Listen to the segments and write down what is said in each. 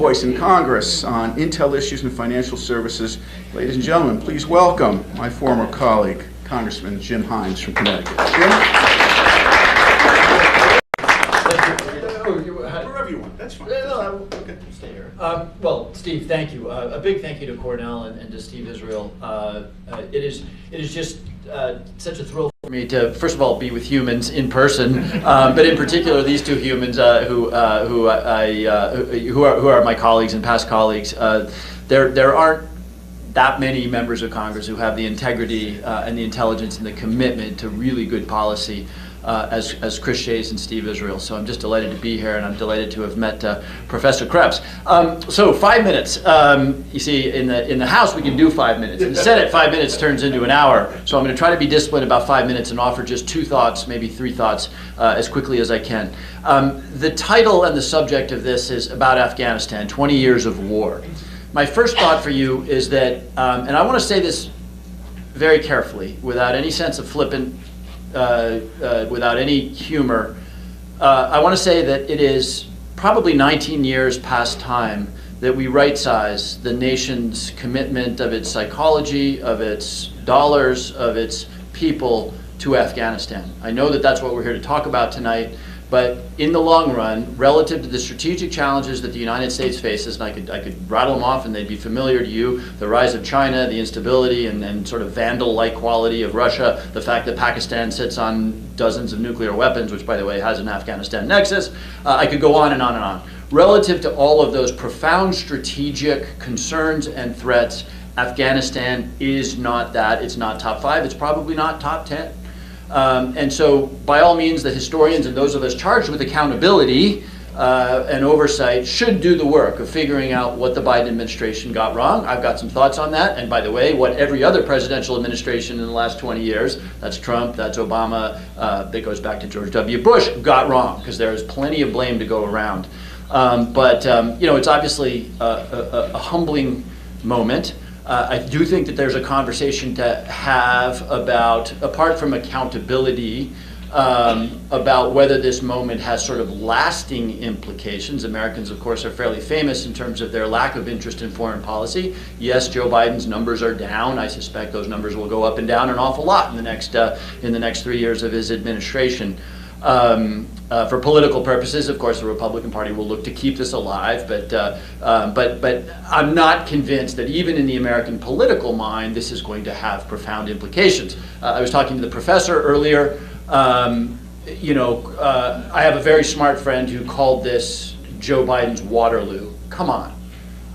voice in Congress on intel issues and financial services. Ladies and gentlemen, please welcome my former colleague, Congressman Jim Himes from Connecticut. Jim? Wherever you want, that's fine. No, okay, stay here. Well, Steve, thank you. A big thank you to Cornell and to Steve Israel. It is just such a thrill for me to, first of all, be with humans in person, but in particular these two humans who are my colleagues and past colleagues. There aren't that many members of Congress who have the integrity and the intelligence and the commitment to really good policy as Chris Shays and Steve Israel. So I'm just delighted to be here, and I'm delighted to have met Professor Krebs. So 5 minutes. You see, in the House we can do 5 minutes. In the Senate, 5 minutes turns into an hour. So I'm going to try to be disciplined about 5 minutes and offer just 2 thoughts, maybe 3 thoughts, as quickly as I can. The title and the subject of this is about Afghanistan, 20 years of war. My first thought for you is that, and I want to say this very carefully, without any sense of flippant, without any humor, I want to say that it is probably 19 years past time that we right-size the nation's commitment of its psychology, of its dollars, of its people to Afghanistan. I know that that's what we're here to talk about tonight, but in the long run, relative to the strategic challenges that the United States faces, and I could rattle them off and they'd be familiar to you: the rise of China, the instability and sort of vandal-like quality of Russia, the fact that Pakistan sits on dozens of nuclear weapons, which, by the way, has an Afghanistan nexus. I could go on and on and on. Relative to all of those profound strategic concerns and threats, Afghanistan is not that. It's not top 5. It's probably not top 10. And so, by all means, the historians and those of us charged with accountability and oversight should do the work of figuring out what the Biden administration got wrong. I've got some thoughts on that. And by the way, what every other presidential administration in the last 20 years, that's Trump, that's Obama, that goes back to George W. Bush, got wrong, because there is plenty of blame to go around. You know, it's obviously a humbling moment. I do think that there's a conversation to have about, apart from accountability, about whether this moment has sort of lasting implications. Americans, of course, are fairly famous in terms of their lack of interest in foreign policy. Yes, Joe Biden's numbers are down. I suspect those numbers will go up and down an awful lot in the next 3 years of his administration. For political purposes, of course, the Republican Party will look to keep this alive, but I'm not convinced that even in the American political mind, this is going to have profound implications. I was talking to the professor earlier. You know, I have a very smart friend who called this Joe Biden's Waterloo. Come on,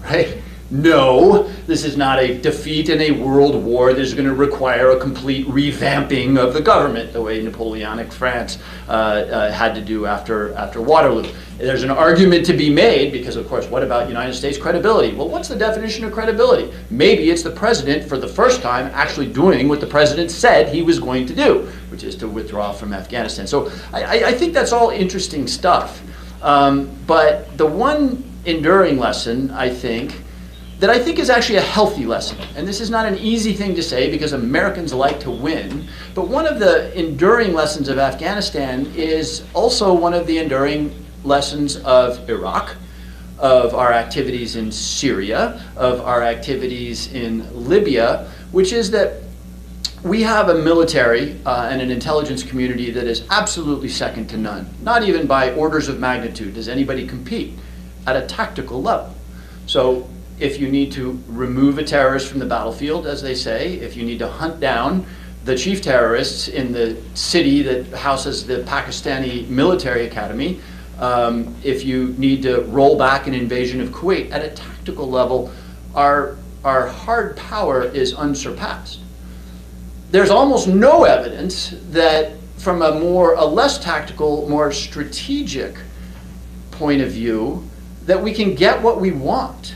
right? No, this is not a defeat in a world war that is going to require a complete revamping of the government, the way Napoleonic France had to do after Waterloo. There's an argument to be made, because of course, what about United States credibility? Well, what's the definition of credibility? Maybe it's the president, for the first time, actually doing what the president said he was going to do, which is to withdraw from Afghanistan. So I think that's all interesting stuff. But the one enduring lesson, I think is actually a healthy lesson. And this is not an easy thing to say, because Americans like to win. But one of the enduring lessons of Afghanistan is also one of the enduring lessons of Iraq, of our activities in Syria, of our activities in Libya, which is that we have a military and an intelligence community that is absolutely second to none. Not even by orders of magnitude does anybody compete at a tactical level. So if you need to remove a terrorist from the battlefield, as they say, if you need to hunt down the chief terrorists in the city that houses the Pakistani military academy, if you need to roll back an invasion of Kuwait, at a tactical level, our hard power is unsurpassed. There's almost no evidence that from a less tactical, more strategic point of view, that we can get what we want.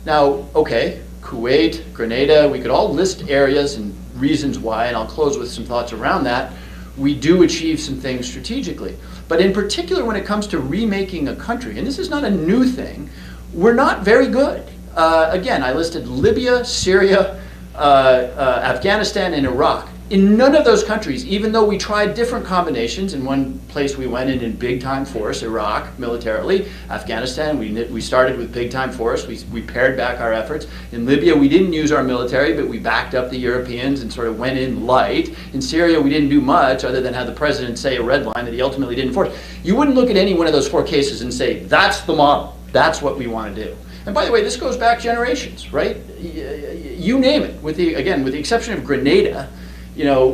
Now, okay, Kuwait, Grenada, we could all list areas and reasons why, and I'll close with some thoughts around that. We do achieve some things strategically. But in particular, when it comes to remaking a country, and this is not a new thing, we're not very good. Again, I listed Libya, Syria, Afghanistan, and Iraq. In none of those countries, even though we tried different combinations, in one place we went in big time force, Iraq, militarily, Afghanistan, we started with big time force, we pared back our efforts. In Libya, we didn't use our military, but we backed up the Europeans and sort of went in light. In Syria, we didn't do much other than have the president say a red line that he ultimately didn't enforce. You wouldn't look at any one of those 4 cases and say, that's the model, that's what we want to do. And by the way, this goes back generations, right? You name it, with the exception of Grenada,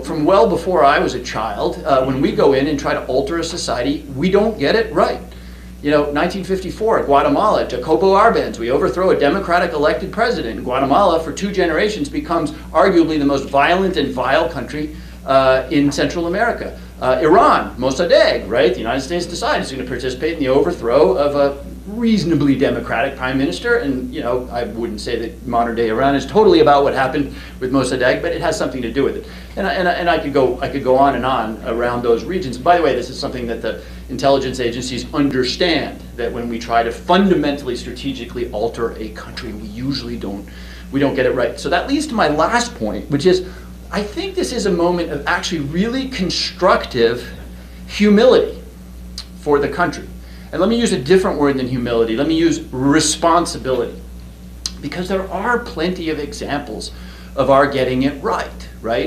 from well before I was a child, when we go in and try to alter a society, we don't get it right. 1954, Guatemala, Jacobo Arbenz, we overthrow a democratic elected president. Guatemala, for 2 generations, becomes arguably the most violent and vile country in Central America. Iran, Mossadegh, right? The United States decides it's going to participate in the overthrow of a reasonably democratic prime minister, and I wouldn't say that modern day Iran is totally about what happened with Mossadegh, but it has something to do with it. And I could go on and on around those regions. By the way, this is something that the intelligence agencies understand, that when we try to fundamentally strategically alter a country, we usually don't get it right. So that leads to my last point, which is I think this is a moment of actually really constructive humility for the country. And let me use a different word than humility. Let me use responsibility. Because there are plenty of examples of our getting it right?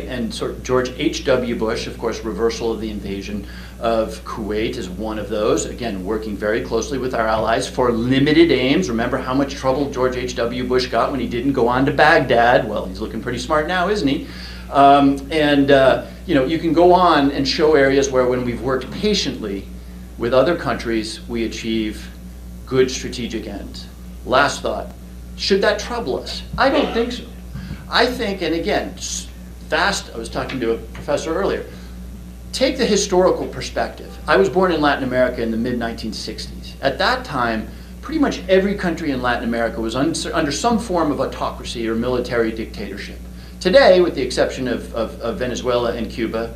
And sort of George H.W. Bush, of course, reversal of the invasion of Kuwait is one of those. Again, working very closely with our allies for limited aims. Remember how much trouble George H.W. Bush got when he didn't go on to Baghdad? Well, he's looking pretty smart now, isn't he? You can go on and show areas where when we've worked patiently with other countries, we achieve good strategic ends. Last thought, should that trouble us? I don't think so. I think, and again, I was talking to a professor earlier, take the historical perspective. I was born in Latin America in the mid-1960s. At that time, pretty much every country in Latin America was under some form of autocracy or military dictatorship. Today, with the exception of Venezuela and Cuba,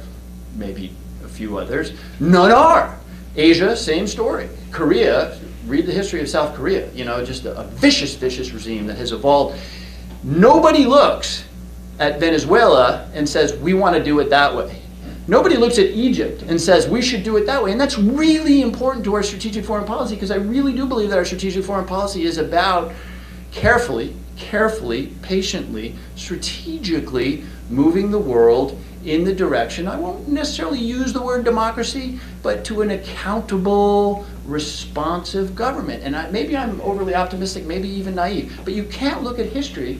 maybe a few others, none are. Asia, same story. Korea, read the history of South Korea, just a vicious, vicious regime that has evolved. Nobody looks at Venezuela and says, we want to do it that way. Nobody looks at Egypt and says, we should do it that way. And that's really important to our strategic foreign policy, because I really do believe that our strategic foreign policy is about carefully, patiently, strategically moving the world in the direction, I won't necessarily use the word democracy, but to an accountable, responsive government. And maybe I'm overly optimistic, maybe even naive, but you can't look at history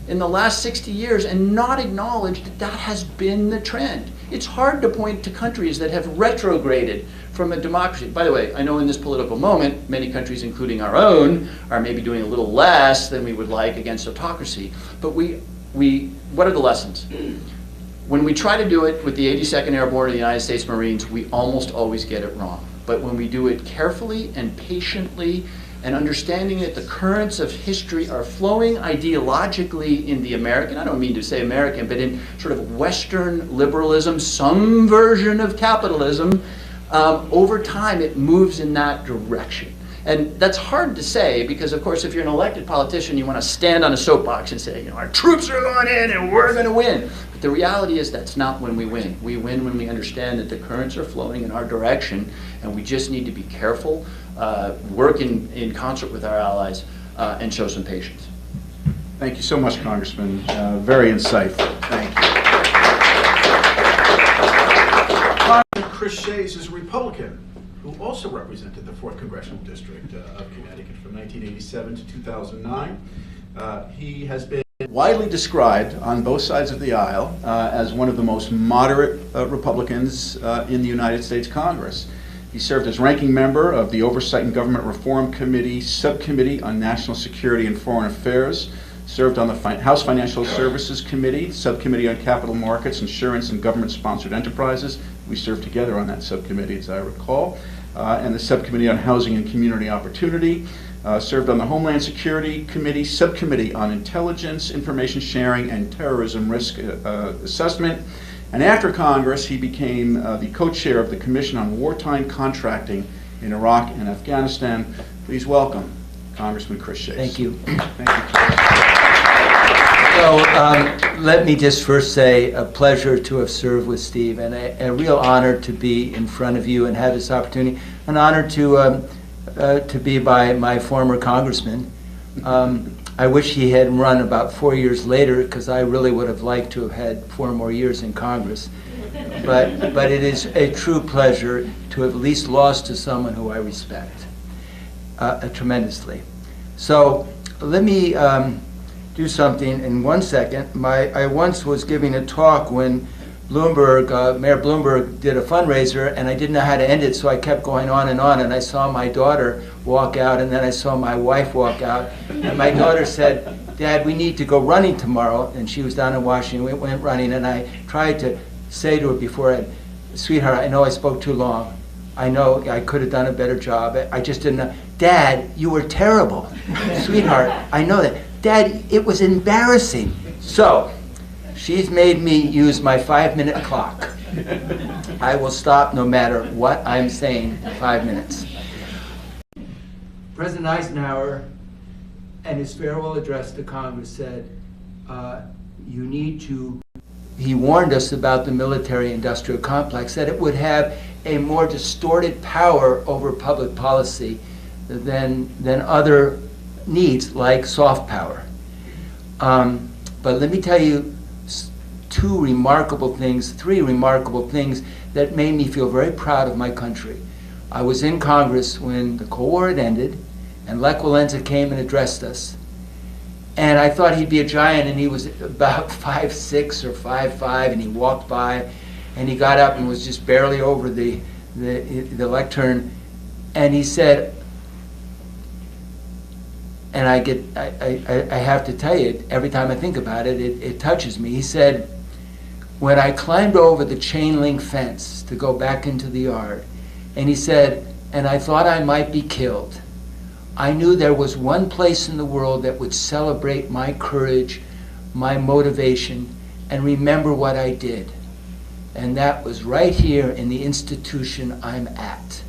in the last 60 years and not acknowledge that that has been the trend. It's hard to point to countries that have retrograded from a democracy. By the way, I know in this political moment, many countries, including our own, are maybe doing a little less than we would like against autocracy. But what are the lessons? When we try to do it with the 82nd Airborne or the United States Marines, we almost always get it wrong. But when we do it carefully and patiently and understanding that the currents of history are flowing ideologically in the American, I don't mean to say American, but in sort of Western liberalism, some version of capitalism, over time it moves in that direction. And that's hard to say because, of course, if you're an elected politician, you want to stand on a soapbox and say, our troops are going in and we're going to win. But the reality is that's not when we win. We win when we understand that the currents are flowing in our direction, and we just need to be careful, work in concert with our allies, and show some patience. Thank you so much, Congressman. Very insightful. Thank you. Congressman Chris Shays is a Republican who also represented the 4th Congressional District of Connecticut from 1987 to 2009. He has been widely described on both sides of the aisle as one of the most moderate Republicans in the United States Congress. He served as ranking member of the Oversight and Government Reform Committee Subcommittee on National Security and Foreign Affairs, served on the House Financial Services Committee, Subcommittee on Capital Markets, Insurance, and Government-Sponsored Enterprises. We served together on that subcommittee, as I recall. And the Subcommittee on Housing and Community Opportunity, served on the Homeland Security Committee, Subcommittee on Intelligence, Information Sharing, and Terrorism Risk Assessment. And after Congress, he became the co-chair of the Commission on Wartime Contracting in Iraq and Afghanistan. Please welcome Congressman Chris Shays. Thank you. Thank you, Chris. So let me just first say a pleasure to have served with Steve, and a real honor to be in front of you and have this opportunity. An honor to be by my former congressman. I wish he had run about 4 years later, because I really would have liked to have had 4 more years in Congress. But it is a true pleasure to have at least lost to someone who I respect tremendously. So let me do something in 1 second. I once was giving a talk when Mayor Bloomberg did a fundraiser, and I didn't know how to end it, so I kept going on, and I saw my daughter walk out, and then I saw my wife walk out, and my daughter said, "Dad, we need to go running tomorrow," and she was down in Washington. We went running, and I tried to say to her before, "Sweetheart, I know I spoke too long. I know I could have done a better job. I just didn't know." "Dad, you were terrible." "Sweetheart, I know that." "Dad, it was embarrassing." So, she's made me use my 5-minute clock. I will stop no matter what I'm saying, 5 minutes. President Eisenhower, in his farewell address to Congress, said, he warned us about the military-industrial complex, that it would have a more distorted power over public policy than other needs like soft power. But let me tell you three remarkable things that made me feel very proud of my country. I was in Congress when the Cold War had ended, and Lech Walesa came and addressed us. And I thought he'd be a giant, and he was about 5'6" or 5'5", and he walked by, and he got up and was just barely over the lectern, and he said, and I have to tell you, every time I think about it, it touches me. He said, "When I climbed over the chain link fence to go back into the yard," and he said, "and I thought I might be killed, I knew there was one place in the world that would celebrate my courage, my motivation, and remember what I did. And that was right here in the institution I'm at."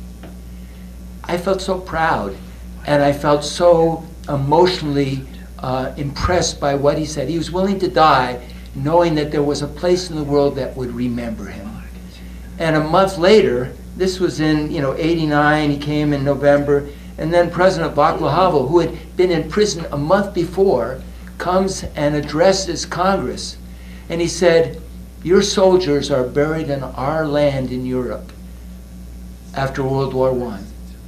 I felt so proud, and I felt so emotionally impressed by what he said. He was willing to die knowing that there was a place in the world that would remember him. And a month later, this was in '89, he came in November, and then President Václav Havel, who had been in prison a month before, comes and addresses Congress. And he said, "Your soldiers are buried in our land in Europe after World War I.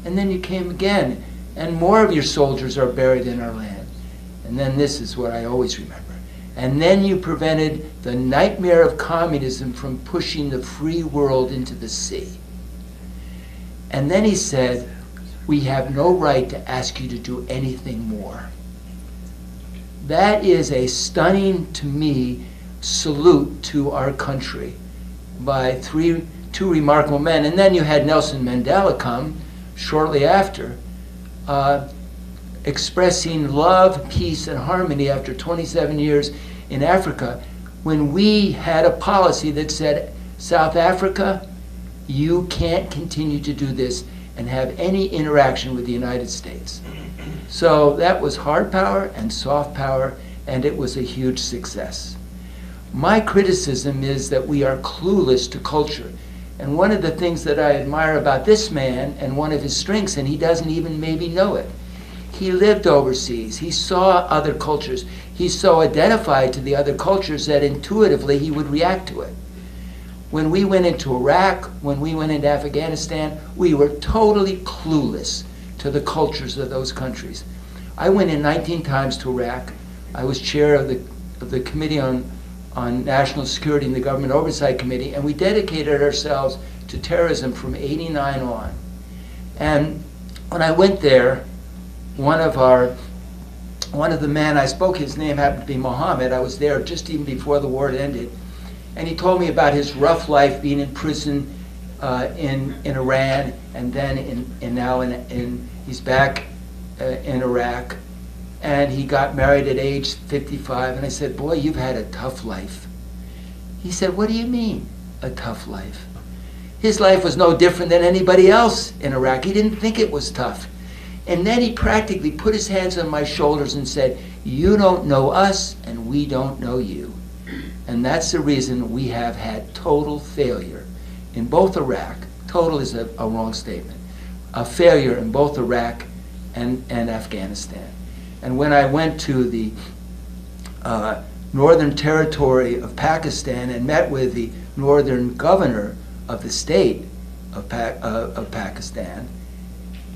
And then you came again, and more of your soldiers are buried in our land. And then this is what I always remember. And then you prevented the nightmare of communism from pushing the free world into the sea." And then he said, "We have no right to ask you to do anything more." That is a stunning, to me, salute to our country by two remarkable men. And then you had Nelson Mandela come shortly after, expressing love, peace, and harmony after 27 years in Africa, when we had a policy that said, "South Africa, you can't continue to do this and have any interaction with the United States." So that was hard power and soft power, and it was a huge success. My criticism is that we are clueless to culture. And one of the things that I admire about this man, and one of his strengths, and he doesn't even maybe know it, he lived overseas. He saw other cultures. He's so identified to the other cultures that intuitively he would react to it. When we went into Iraq, when we went into Afghanistan, we were totally clueless to the cultures of those countries. I went in 19 times to Iraq. I was chair of the Committee on National Security and the Government Oversight Committee, and we dedicated ourselves to terrorism from '89 on. And when I went there, one of the men I spoke, his name happened to be Mohammed. I was there just even before the war had ended. And he told me about his rough life being in prison in Iran, and then he's back in Iraq. And he got married at age 55. And I said, "Boy, you've had a tough life." He said, "What do you mean, a tough life?" His life was no different than anybody else in Iraq. He didn't think it was tough. And then he practically put his hands on my shoulders and said, "You don't know us, and we don't know you." And that's the reason we have had total failure in both Iraq. Total is a wrong statement. A failure in both Iraq and Afghanistan. And when I went to the Northern Territory of Pakistan and met with the northern governor of the state of Pakistan,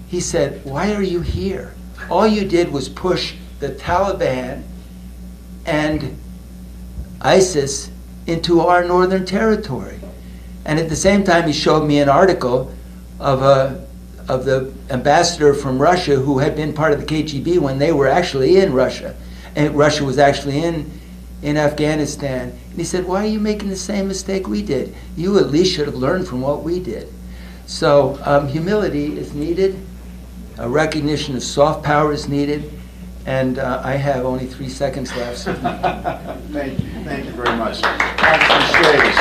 he said, "Why are you here? All you did was push the Taliban and ISIS into our northern territory." And at the same time, he showed me an article of the ambassador from Russia who had been part of the KGB when they were actually in Russia. And Russia was actually in Afghanistan. And he said, "Why are you making the same mistake we did? You at least should have learned from what we did." So humility is needed. A recognition of soft power is needed. And I have only 3 seconds left. So Thank you very much. Congressman Shays.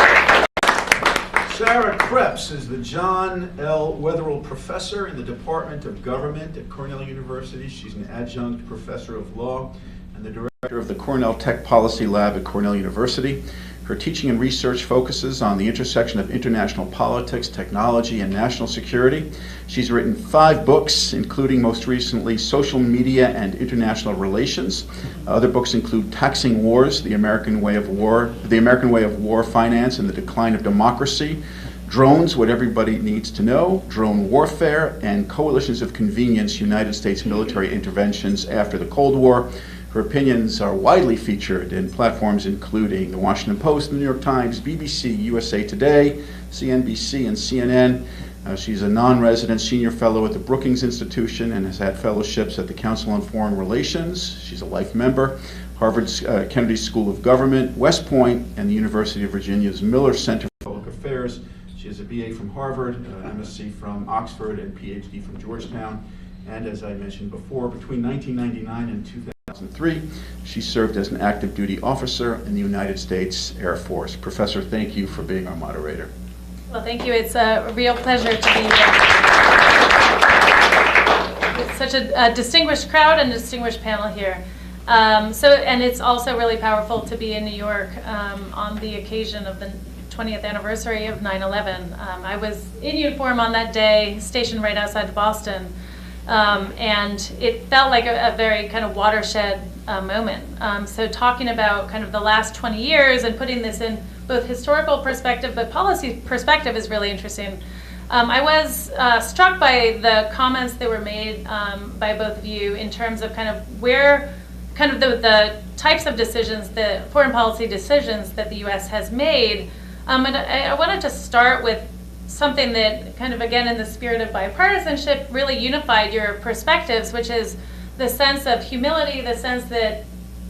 Sarah Krebs is the John L. Wetherell Professor in the Department of Government at Cornell University. She's an adjunct professor of law and the director of the Cornell Tech Policy Lab at Cornell University. Her teaching and research focuses on the intersection of international politics, technology, and national security. She's written 5 books, including most recently Social Media and International Relations. Other books include Taxing Wars, The American Way of War, Finance, and the Decline of Democracy, Drones, What Everybody Needs to Know, Drone Warfare, and Coalitions of Convenience, United States Military Interventions After the Cold War. Her opinions are widely featured in platforms including The Washington Post, The New York Times, BBC, USA Today, CNBC, and CNN. She's a non-resident senior fellow at the Brookings Institution and has had fellowships at the Council on Foreign Relations. She's a life member, Harvard's Kennedy School of Government, West Point, and the University of Virginia's Miller Center for Public Affairs. She has a BA from Harvard, MSc from Oxford, and PhD from Georgetown. And as I mentioned before, between 1999 and 2003, she served as an active duty officer in the United States Air Force. Professor, thank you for being our moderator. Well, thank you. It's a real pleasure to be here. It's such a distinguished crowd and a distinguished panel here. And it's also really powerful to be in New York on the occasion of the 20th anniversary of 9/11. I was in uniform on that day, stationed right outside of Boston. And it felt like a very kind of watershed moment. So talking about kind of the last 20 years and putting this in both historical perspective but policy perspective is really interesting. I was struck by the comments that were made by both of you in terms of kind of where kind of the types of decisions, the foreign policy decisions that the U.S. has made. And I wanted to start with something that kind of, again, in the spirit of bipartisanship, really unified your perspectives, which is the sense of humility, the sense that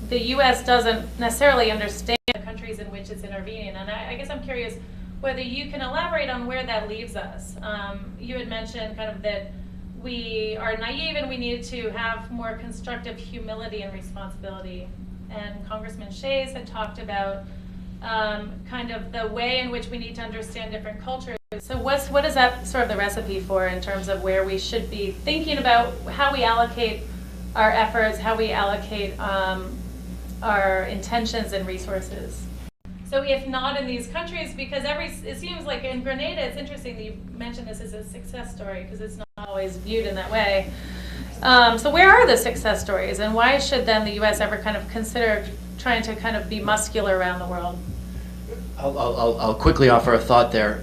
the U.S. doesn't necessarily understand the countries in which it's intervening. And I guess I'm curious whether you can elaborate on where that leaves us. You had mentioned kind of that we are naive and we need to have more constructive humility and responsibility. And Congressman Shays had talked about kind of the way in which we need to understand different cultures. So what is that sort of the recipe for in terms of where we should be thinking about how we allocate our efforts, how we allocate our intentions and resources? So if not in these countries, because it seems like in Grenada, it's interesting that you mentioned this as a success story because it's not always viewed in that way. So where are the success stories, and why should then the U.S. ever kind of consider trying to kind of be muscular around the world? I'll quickly offer a thought there.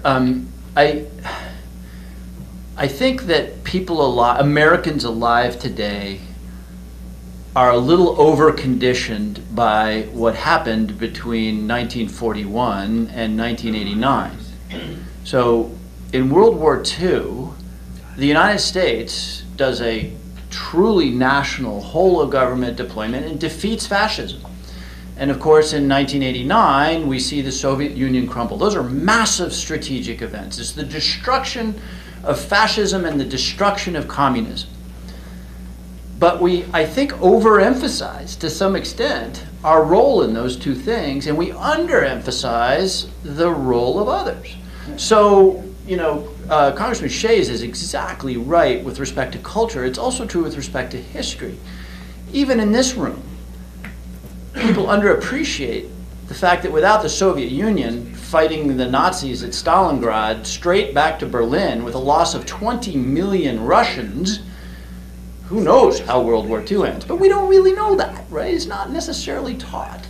I think that Americans alive today are a little over-conditioned by what happened between 1941 and 1989. So in World War II, the United States does a truly national whole-of-government deployment and defeats fascism. And of course, in 1989, we see the Soviet Union crumble. Those are massive strategic events. It's the destruction of fascism and the destruction of communism. But we, I think, overemphasize to some extent our role in those two things, and we underemphasize the role of others. So, Congressman Shays is exactly right with respect to culture. It's also true with respect to history. Even in this room, people underappreciate the fact that without the Soviet Union fighting the Nazis at Stalingrad straight back to Berlin with a loss of 20 million Russians, who knows how World War II ends? But we don't really know that, right? It's not necessarily taught.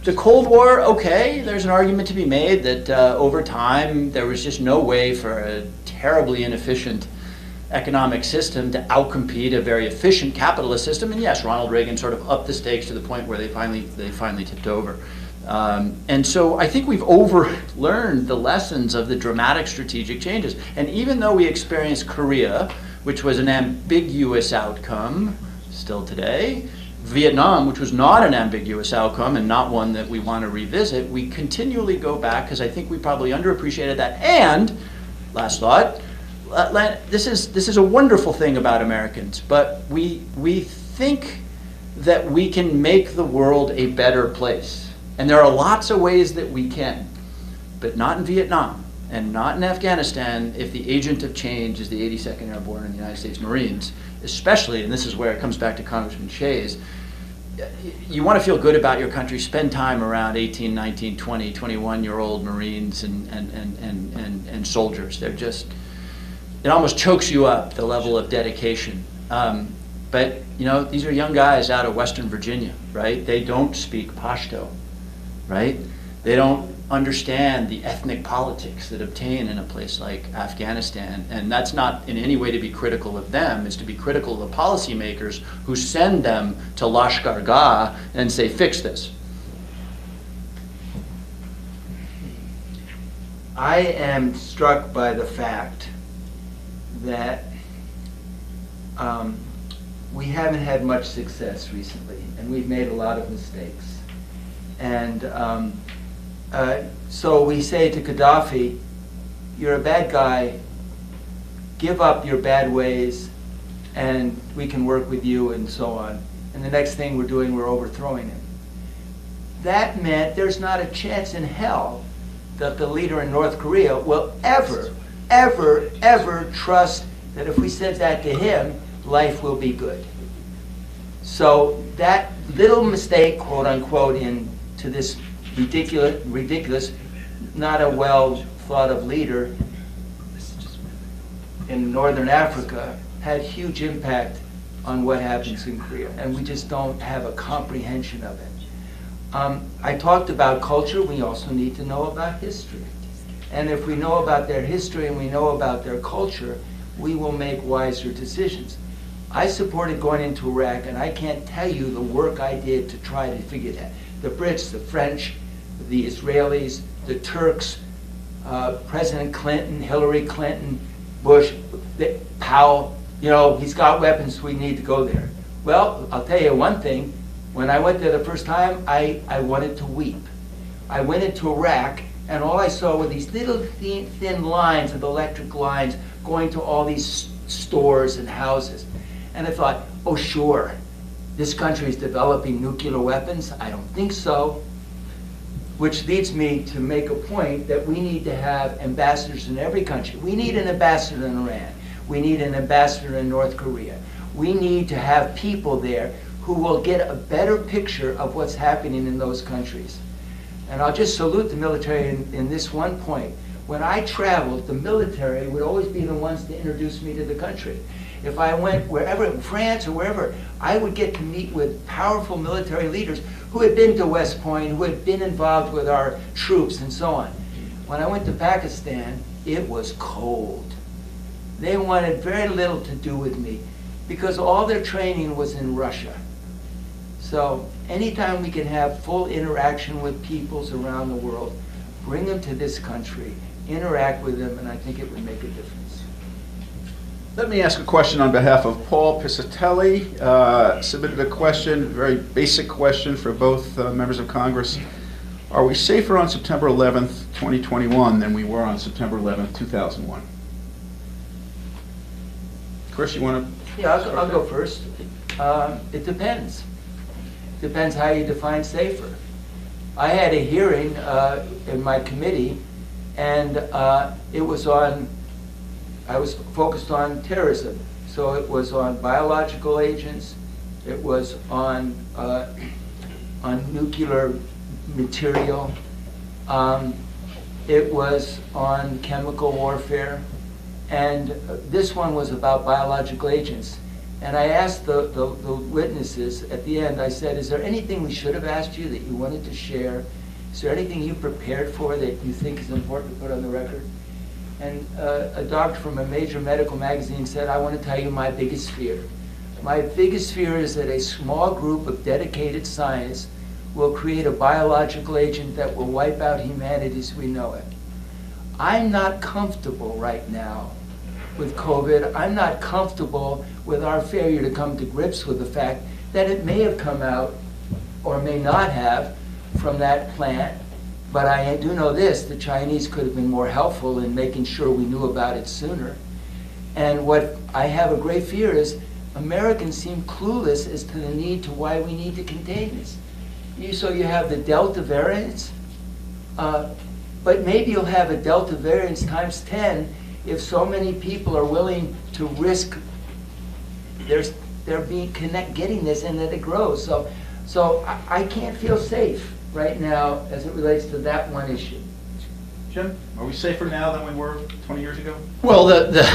The Cold War, okay, there's an argument to be made that over time there was just no way for a terribly inefficient economic system to outcompete a very efficient capitalist system. And yes, Ronald Reagan sort of upped the stakes to the point where they finally tipped over. And so I think we've overlearned the lessons of the dramatic strategic changes. And even though we experienced Korea, which was an ambiguous outcome, still today, Vietnam, which was not an ambiguous outcome and not one that we want to revisit, we continually go back because I think we probably underappreciated that. And, last thought, this is a wonderful thing about Americans, but we think that we can make the world a better place. And there are lots of ways that we can, but not in Vietnam and not in Afghanistan if the agent of change is the 82nd Airborne and the United States Marines, especially, and this is where it comes back to Congressman Shays, you want to feel good about your country, spend time around 18, 19, 20, 21-year-old Marines and soldiers. They're just, it almost chokes you up, the level of dedication. But, you know, these are young guys out of Western Virginia, right? They don't speak Pashto, right? They don't understand the ethnic politics that obtain in a place like Afghanistan. And that's not in any way to be critical of them, it's to be critical of the policymakers who send them to Lashkar Gah and say, fix this. I am struck by the fact that we haven't had much success recently, and we've made a lot of mistakes. And so we say to Gaddafi, you're a bad guy, give up your bad ways, and we can work with you, and so on. And the next thing we're doing, we're overthrowing him. That meant there's not a chance in hell that the leader in North Korea will ever, ever, ever trust that if we said that to him, life will be good. So that little mistake, quote unquote, into this ridiculous, not a well thought of leader in Northern Africa had huge impact on what happens in Korea, and we just don't have a comprehension of it. I talked about culture. We also need to know about history. And if we know about their history and we know about their culture, we will make wiser decisions. I supported going into Iraq, and I can't tell you the work I did to try to figure that. The Brits, the French, the Israelis, the Turks, President Clinton, Hillary Clinton, Bush, Powell, you know, he's got weapons, we need to go there. Well, I'll tell you one thing. When I went there the first time, I wanted to weep. I went into Iraq, and all I saw were these little thin lines of electric lines going to all these stores and houses. And I thought, oh sure, this country is developing nuclear weapons? I don't think so. Which leads me to make a point that we need to have ambassadors in every country. We need an ambassador in Iran. We need an ambassador in North Korea. We need to have people there who will get a better picture of what's happening in those countries. And I'll just salute the military in this one point. When I traveled, the military would always be the ones to introduce me to the country. If I went wherever, in France or wherever, I would get to meet with powerful military leaders who had been to West Point, who had been involved with our troops and so on. When I went to Pakistan, it was cold. They wanted very little to do with me because all their training was in Russia. So anytime we can have full interaction with peoples around the world, bring them to this country, interact with them, and I think it would make a difference. Let me ask a question on behalf of Paul Piscitelli. Submitted a question, a very basic question for both members of Congress. Are we safer on September 11th, 2021 than we were on September 11th, 2001? Chris, you want to? Yeah, I'll go first. It depends. Depends how you define safer. I had a hearing in my committee, and it was on, I was focused on terrorism. So it was on biological agents, it was on nuclear material. It was on chemical warfare, and this one was about biological agents. And I asked the witnesses at the end, I said, is there anything we should have asked you that you wanted to share? Is there anything you prepared for that you think is important to put on the record? And a doctor from a major medical magazine said, I want to tell you my biggest fear. My biggest fear is that a small group of dedicated scientists will create a biological agent that will wipe out humanity as we know it. I'm not comfortable right now with COVID. I'm not comfortable with our failure to come to grips with the fact that it may have come out or may not have from that plant. But I do know this, the Chinese could have been more helpful in making sure we knew about it sooner. And what I have a great fear is Americans seem clueless as to the need to why we need to contain this. So you have the Delta variants, but maybe you'll have a Delta variants times 10 if so many people are willing to risk getting this and that it grows. So I can't feel safe right now as it relates to that one issue. Jim, are we safer now than we were 20 years ago? Well, the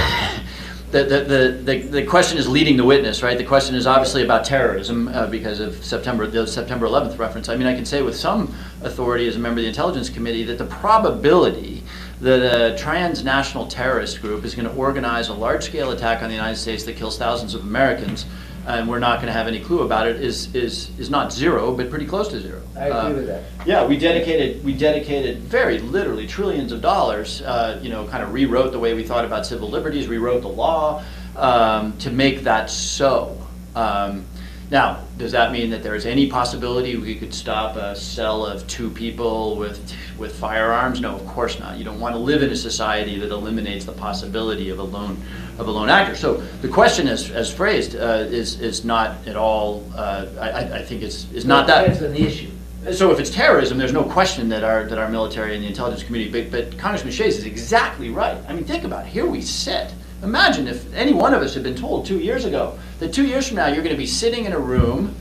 question is leading the witness, right? The question is obviously about terrorism because of the September 11th reference. I mean, I can say with some authority as a member of the Intelligence Committee that the probability that a transnational terrorist group is going to organize a large-scale attack on the United States that kills thousands of Americans, and we're not going to have any clue about it, is not zero, but pretty close to zero. I agree with that. Yeah, we dedicated very literally trillions of dollars, kind of rewrote the way we thought about civil liberties, rewrote the law to make that so. Now, does that mean that there is any possibility we could stop a cell of 2 people with firearms? No, of course not. You don't want to live in a society that eliminates the possibility of a lone actor. So the question, as phrased, is not at all. I think is not that. Depends on the issue. So if it's terrorism, there's no question that our military and the intelligence community. But Congressman Shays is exactly right. I mean, think about it. Here we sit. Imagine if any one of us had been told 2 years ago that 2 years from now you're going to be sitting in a room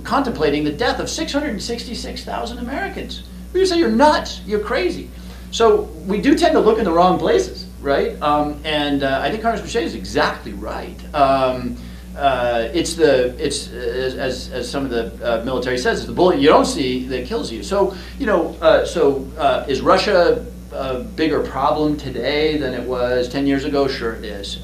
contemplating the death of 666,000 Americans. We would say you're nuts, you're crazy. So we do tend to look in the wrong places, right? And I think Congressman Shays is exactly right. It's as some of the military says, it's the bullet you don't see that kills you. So is Russia a bigger problem today than it was 10 years ago? Sure it is.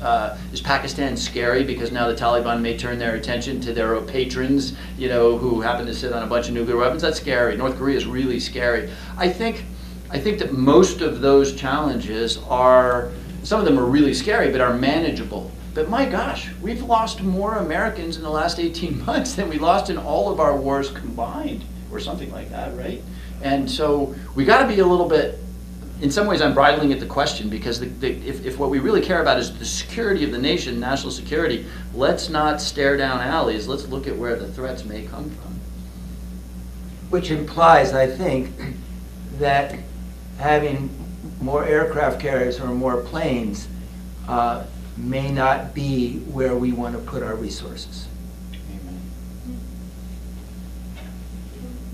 Is Pakistan scary because now the Taliban may turn their attention to their patrons, who happen to sit on a bunch of nuclear weapons? That's scary. North Korea is really scary. I think that most of those challenges some of them are really scary, but are manageable. But my gosh, we've lost more Americans in the last 18 months than we lost in all of our wars combined, or something like that, right? And so we got to be a little bit. In some ways, I'm bridling at the question because if what we really care about is the security of the nation, national security, let's not stare down alleys. Let's look at where the threats may come from. Which implies, I think, that having more aircraft carriers or more planes may not be where we want to put our resources.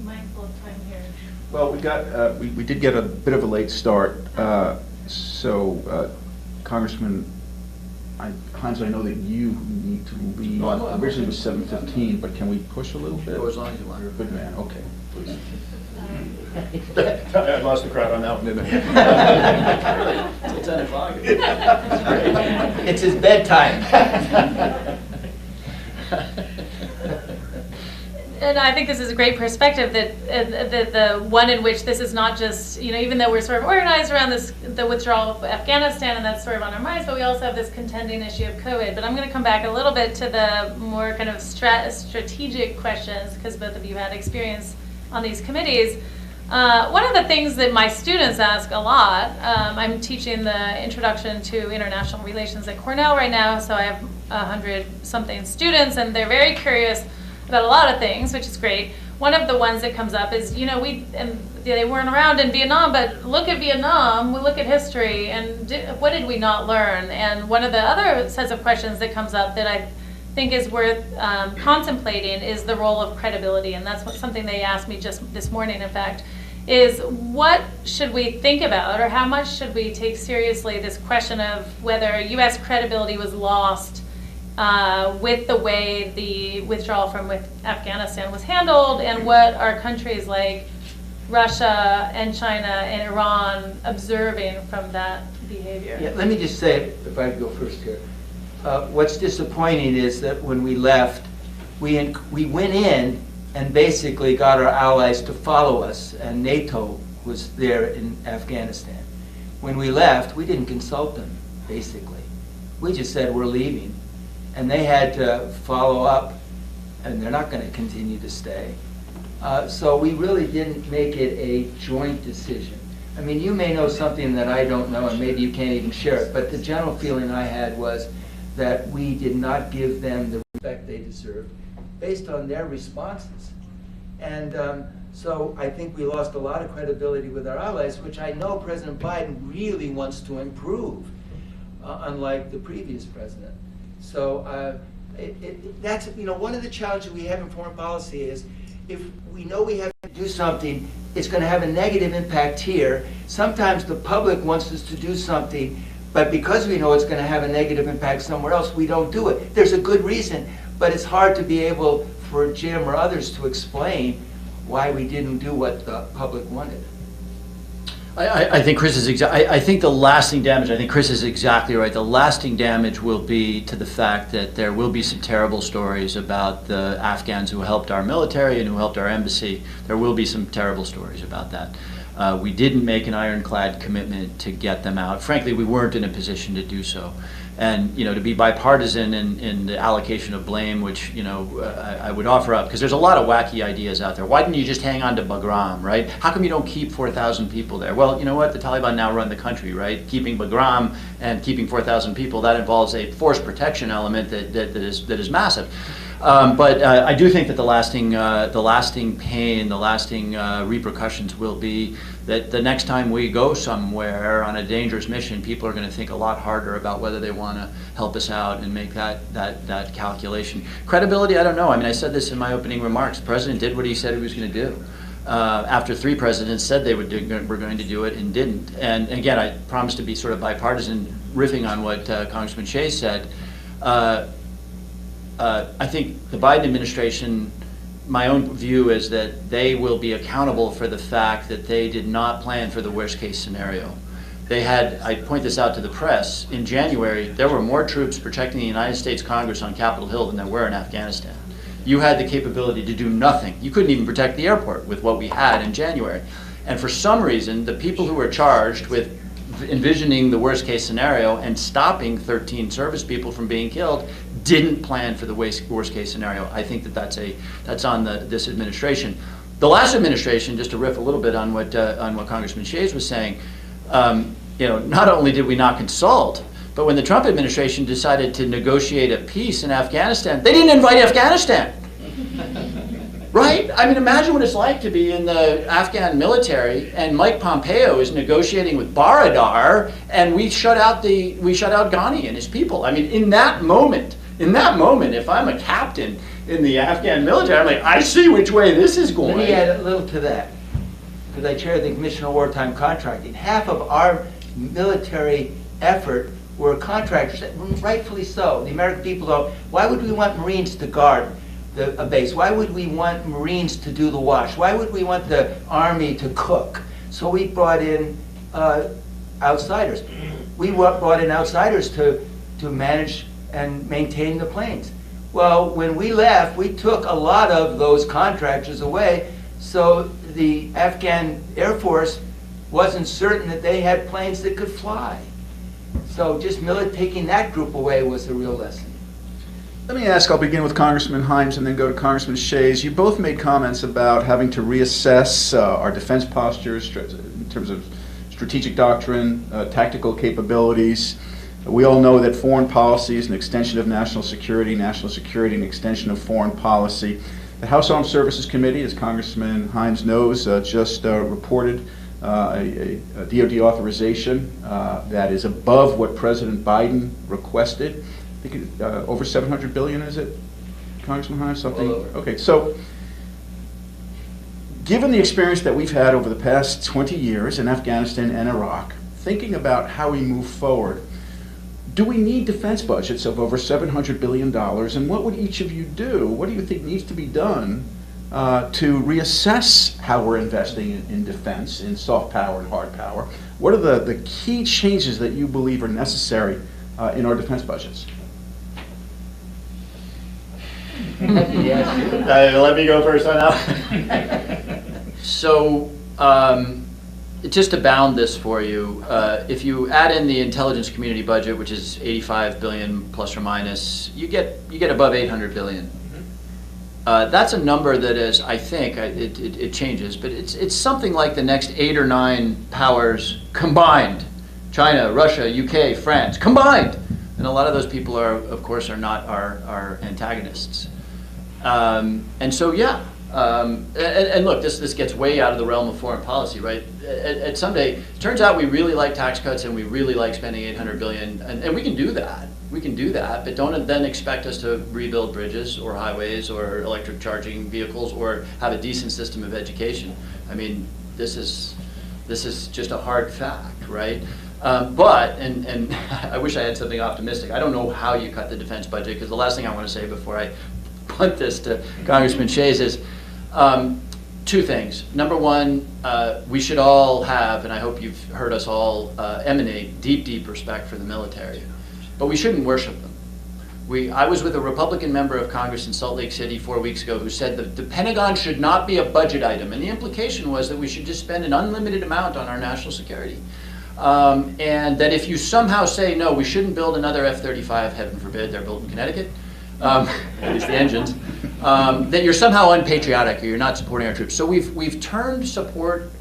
Mindful of time here. Well, we did get a bit of a late start, so Congressman Hines, I know that you need to leave. Originally it was 7:15, but can we push a little bit? Go as long as you want. You're a good man. Okay, please. I lost the crowd on that one, didn't I? Till 10 o'clock. It's his bedtime. And I think this is a great perspective that the one in which this is not just, even though we're sort of organized around the withdrawal of Afghanistan, and that's sort of on our minds, but we also have this contending issue of COVID. But I'm going to come back a little bit to the more kind of strategic questions, because both of you had experience on these committees. One of the things that my students ask a lot, I'm teaching the Introduction to International Relations at Cornell right now, so I have 100-something students, and they're very curious about a lot of things, which is great. One of the ones that comes up is, they weren't around in Vietnam, but look at Vietnam, we look at history, and what did we not learn? And one of the other sets of questions that comes up that I think is worth contemplating is the role of credibility. And that's something they asked me just this morning, in fact, is what should we think about, or how much should we take seriously this question of whether U.S. credibility was lost with the way the withdrawal from Afghanistan was handled, and what are countries like Russia and China and Iran observing from that behavior? Yeah, let me just say, if I go first here, what's disappointing is that when we left, we went in and basically got our allies to follow us, and NATO was there in Afghanistan. When we left, we didn't consult them, basically. We just said we're leaving, and they had to follow up, and they're not going to continue to stay. So we really didn't make it a joint decision. I mean, you may know something that I don't know, and maybe you can't even share it, but the general feeling I had was that we did not give them the respect they deserved based on their responses. And so I think we lost a lot of credibility with our allies, which I know President Biden really wants to improve, unlike the previous president. So that's, you know, one of the challenges we have in foreign policy is if we know we have to do something, it's going to have a negative impact here. Sometimes the public wants us to do something, but because we know it's going to have a negative impact somewhere else, we don't do it. There's a good reason, but it's hard to be able for Jim or others to explain why we didn't do what the public wanted. I think Chris is I think the lasting damage, I think Chris is exactly right. The lasting damage will be to the fact that there will be some terrible stories about the Afghans who helped our military and who helped our embassy. There will be some terrible stories about that. We didn't make an ironclad commitment to get them out. Frankly, we weren't in a position to do so. And, you know, to be bipartisan in the allocation of blame, which, you know, I would offer up, because there's a lot of wacky ideas out there. Why didn't you just hang on to Bagram, right? How come you don't keep 4,000 people there? Well, you know what? The Taliban now run the country, right? Keeping Bagram and keeping 4,000 people, that involves a force protection element that is massive. But I do think that the lasting pain, the lasting repercussions will be that the next time we go somewhere on a dangerous mission, people are going to think a lot harder about whether they want to help us out and make that calculation. Credibility, I don't know. I mean, I said this in my opening remarks. The president did what he said he was going to do. After 3 presidents said they were going to do it and didn't. And again, I promised to be sort of bipartisan, riffing on what Congressman Shea said. I think the Biden administration, my own view is that they will be accountable for the fact that they did not plan for the worst case scenario. They had, I point this out to the press, in January, there were more troops protecting the United States Congress on Capitol Hill than there were in Afghanistan. You had the capability to do nothing. You couldn't even protect the airport with what we had in January. And for some reason, the people who were charged with envisioning the worst case scenario and stopping 13 service people from being killed didn't plan for the worst case scenario. I think that's on this administration. The last administration, just to riff a little bit on what Congressman Shays was saying, you know, not only did we not consult, but when the Trump administration decided to negotiate a peace in Afghanistan, they didn't invite Afghanistan. Right? I mean, imagine what it's like to be in the Afghan military and Mike Pompeo is negotiating with Baradar, and we shut out Ghani and his people. I mean, in that moment, if I'm a captain in the Afghan military, I'm like, I see which way this is going. Let me add a little to that, because I chair the Commission on Wartime Contracting. Half of our military effort were contractors, rightfully so. The American people don't. Why would we want Marines to guard a base? Why would we want Marines to do the wash? Why would we want the Army to cook? So we brought in outsiders. We brought in outsiders to manage and maintain the planes. Well, when we left, we took a lot of those contractors away, so the Afghan Air Force wasn't certain that they had planes that could fly. So just taking that group away was a real lesson. Let me ask, I'll begin with Congressman Himes and then go to Congressman Shays. You both made comments about having to reassess our defense postures in terms of strategic doctrine, tactical capabilities. We all know that foreign policy is an extension of national security an extension of foreign policy. The House Armed Services Committee, as Congressman Himes knows, just reported a DoD authorization that is above what President Biden requested. I think over 700 billion, is it, Congressman Hines? Something? All over. Okay, so given the experience that we've had over the past 20 years in Afghanistan and Iraq, thinking about how we move forward, do we need defense budgets of over $700 billion, and what would each of you do? What do you think needs to be done to reassess how we're investing in defense, in soft power and hard power? What are the key changes that you believe are necessary in our defense budgets? Let me go first on that. So, just to bound this for you, if you add in the intelligence community budget, which is 85 billion plus or minus, you get above 800 billion. That's a number that is, I think, it changes, but it's something like the next 8 or 9 powers combined. China, Russia, UK, France, combined. And a lot of those people are, of course, are not our antagonists. And so, yeah. And look, this gets way out of the realm of foreign policy, right? At someday, it turns out we really like tax cuts and we really like spending 800 billion, and we can do that. We can do that, but don't then expect us to rebuild bridges or highways or electric charging vehicles or have a decent system of education. I mean, this is just a hard fact, right? But I wish I had something optimistic. I don't know how you cut the defense budget, because the last thing I want to say before I punt this to Congressman Shays is 2 things. Number one, we should all have, and I hope you've heard us all emanate, deep respect for the military. But we shouldn't worship them. I was with a Republican member of Congress in Salt Lake City 4 weeks ago who said that the Pentagon should not be a budget item. And the implication was that we should just spend an unlimited amount on our national security. And that if you somehow say, no, we shouldn't build another F-35, heaven forbid, they're built in Connecticut, at least the engines, that you're somehow unpatriotic or you're not supporting our troops. So we've turned support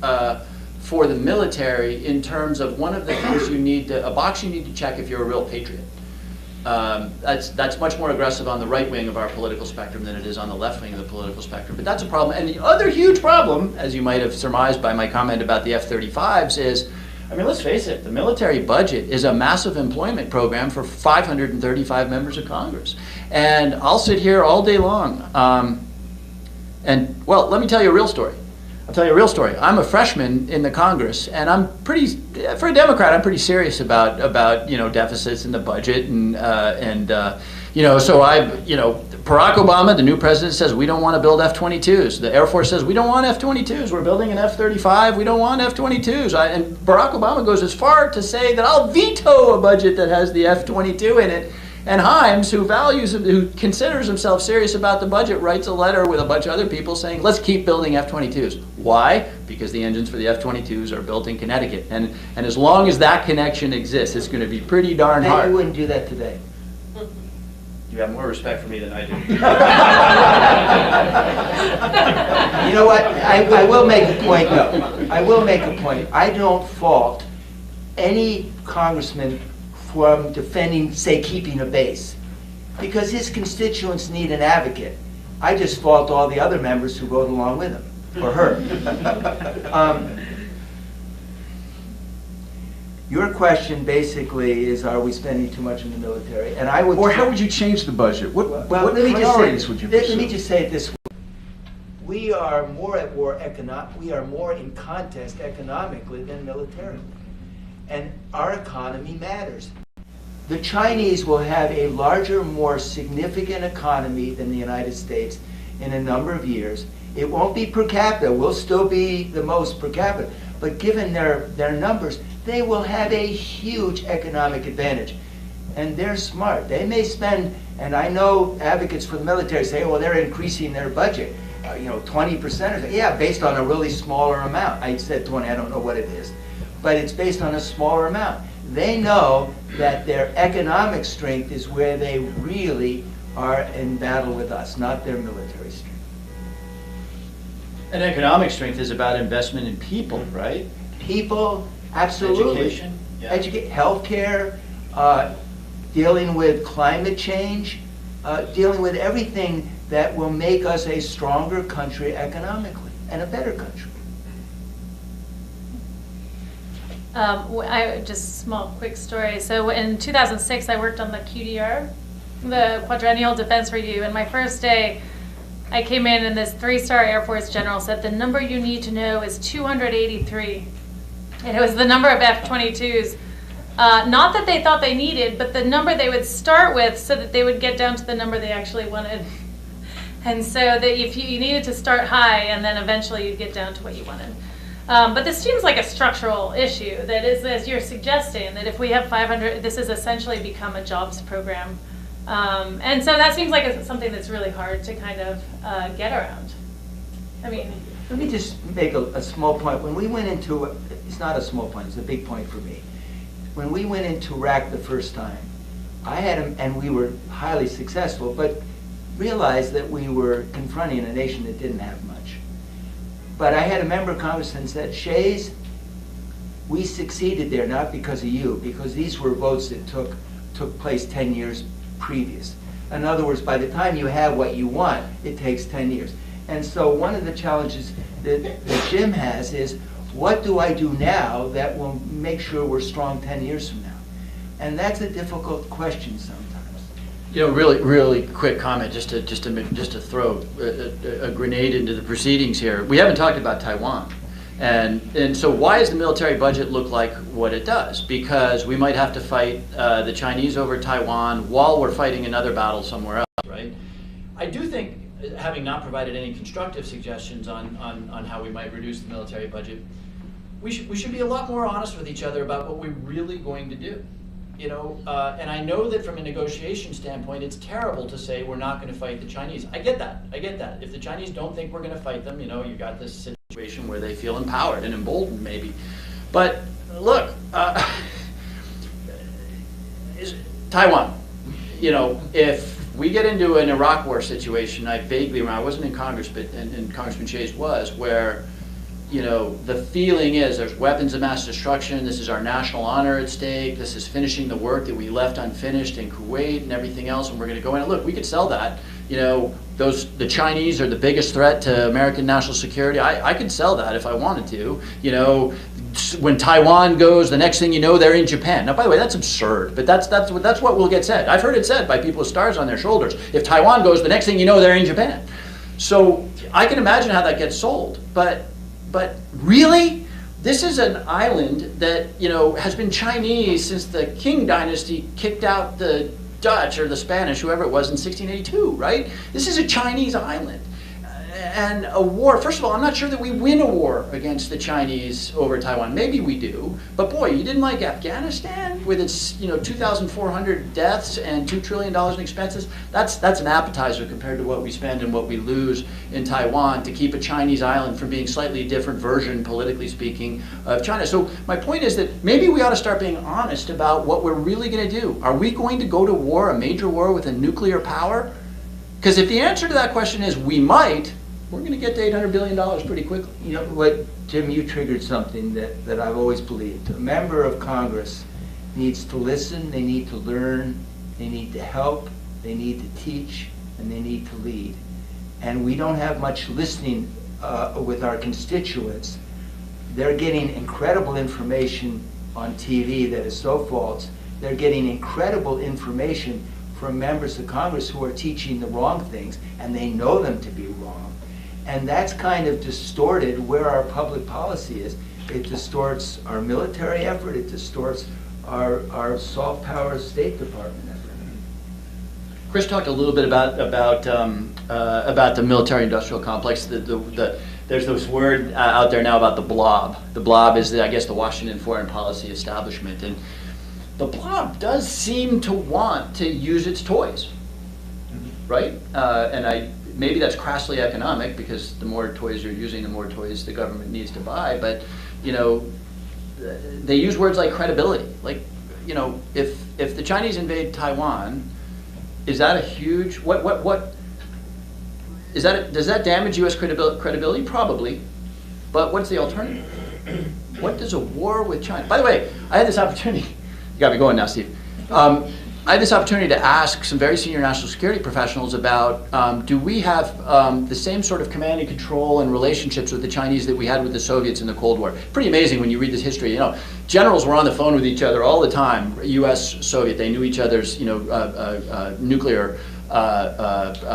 for the military in terms of one of the things a box you need to check if you're a real patriot. That's much more aggressive on the right wing of our political spectrum than it is on the left wing of the political spectrum. But that's a problem. And the other huge problem, as you might have surmised by my comment about the F-35s, is, I mean, let's face it, the military budget is a massive employment program for 535 members of Congress. And I'll sit here all day long. Well, let me tell you a real story. I'll tell you a real story. I'm a freshman in the Congress, and for a Democrat, I'm pretty serious about deficits in the budget, and Barack Obama, the new president, says we don't want to build F-22s. The Air Force says we don't want F-22s. We're building an F-35. We don't want F-22s. And Barack Obama goes as far to say that I'll veto a budget that has the F-22 in it. And Himes, who considers himself serious about the budget, writes a letter with a bunch of other people saying, let's keep building F-22s. Why? Because the engines for the F-22s are built in Connecticut. And as long as that connection exists, it's going to be pretty darn hard. You wouldn't do that today. You have more respect for me than I do. You know what? I will make a point, though. I will make a point. I don't fault any congressman from defending, say, keeping a base, because his constituents need an advocate. I just fault all the other members who vote along with him, or her. Your question basically is, are we spending too much in the military? And I would. Or how would you change the budget? What priorities would you pursue? Let me just say it this way. We are more at war we are more in contest economically than militarily. And our economy matters. The Chinese will have a larger, more significant economy than the United States in a number of years. It won't be per capita. We'll still be the most per capita. But given their numbers, they will have a huge economic advantage. And they're smart. They may spend, and I know advocates for the military say, well, they're increasing their budget, 20% or something. Yeah, based on a really smaller amount. I said 20, I don't know what it is. But it's based on a smaller amount. They know that their economic strength is where they really are in battle with us, not their military strength. And economic strength is about investment in people, right? People, absolutely. Education. Yeah. Healthcare, dealing with climate change, dealing with everything that will make us a stronger country economically and a better country. Just a small quick story. So in 2006, I worked on the QDR the Quadrennial Defense Review, and my first day, I came in and this 3-star Air Force general said, the number you need to know is 283. And it was the number of F-22s. Not that they thought they needed, but the number they would start with so that they would get down to the number they actually wanted. And so that if you needed to start high and then eventually you'd get down to what you wanted. But this seems like a structural issue that is, as you're suggesting, that if we have 500, this has essentially become a jobs program. And so that seems like it's something that's really hard to kind of get around. I mean, let me just make a small point. When we went into, it's not a small point, it's a big point for me. When we went into Iraq the first time, and we were highly successful, but realized that we were confronting a nation that didn't have much. But I had a member of Congress that said, Shays, we succeeded there not because of you, because these were votes that took place 10 years previous. In other words, by the time you have what you want, it takes 10 years. And so one of the challenges that Jim has is, what do I do now that will make sure we're strong 10 years from now? And that's a difficult question sometimes. You know, really quick comment, just to throw a grenade into the proceedings here. We haven't talked about Taiwan, and so why does the military budget look like what it does? Because we might have to fight the Chinese over Taiwan while we're fighting another battle somewhere else, right? I do think, having not provided any constructive suggestions on how we might reduce the military budget, we should be a lot more honest with each other about what we're really going to do. You know, and I know that from a negotiation standpoint, it's terrible to say we're not going to fight the Chinese. I get that. If the Chinese don't think we're going to fight them, you know, you got this situation where they feel empowered and emboldened, maybe. But look, Taiwan. You know, if we get into an Iraq War situation, I wasn't in Congress, but and Congressman Shays was, where, you know, the feeling is there's weapons of mass destruction, this is our national honor at stake, this is finishing the work that we left unfinished in Kuwait and everything else, and we're going to go in and look, we could sell that. You know, the Chinese are the biggest threat to American national security. I could sell that if I wanted to. You know, when Taiwan goes, the next thing you know, they're in Japan. Now, by the way, that's absurd, but that's what will get said. I've heard it said by people with stars on their shoulders. If Taiwan goes, the next thing you know, they're in Japan. So I can imagine how that gets sold, but really, this is an island that, you know, has been Chinese since the Qing dynasty kicked out the Dutch or the Spanish, whoever it was, in 1682, right? This is a Chinese island. And a war, first of all, I'm not sure that we win a war against the Chinese over Taiwan. Maybe we do, but boy, you didn't like Afghanistan with its, you know, 2,400 deaths and $2 trillion in expenses? That's an appetizer compared to what we spend and what we lose in Taiwan to keep a Chinese island from being slightly different version, politically speaking, of China. So my point is that maybe we ought to start being honest about what we're really going to do. Are we going to go to war, a major war with a nuclear power? Because if the answer to that question is we might, we're going to get to $800 billion pretty quickly. You know what, Jim, you triggered something that I've always believed. A member of Congress needs to listen, they need to learn, they need to help, they need to teach, and they need to lead. And we don't have much listening with our constituents. They're getting incredible information on TV that is so false. They're getting incredible information from members of Congress who are teaching the wrong things, and they know them to be wrong. And that's kind of distorted where our public policy is. It distorts our military effort, it distorts our soft power State Department effort. Chris talked a little bit about the military-industrial complex. There's this word out there now about the blob. The blob is, I guess, the Washington foreign policy establishment. And the blob does seem to want to use its toys, right? Maybe that's crassly economic, because the more toys you're using, the more toys the government needs to buy. But, you know, they use words like credibility. Like, you know, if the Chinese invade Taiwan, is that a huge, is that, does that damage U.S. credibility? Probably. But what's the alternative? What does a war with China? By the way, I had this opportunity. You got me going now, Steve. I had this opportunity to ask some very senior national security professionals about do we have the same sort of command and control and relationships with the Chinese that we had with the Soviets in the Cold War. Pretty amazing when you read this history. You know, generals were on the phone with each other all the time. U.S., Soviet, they knew each other's nuclear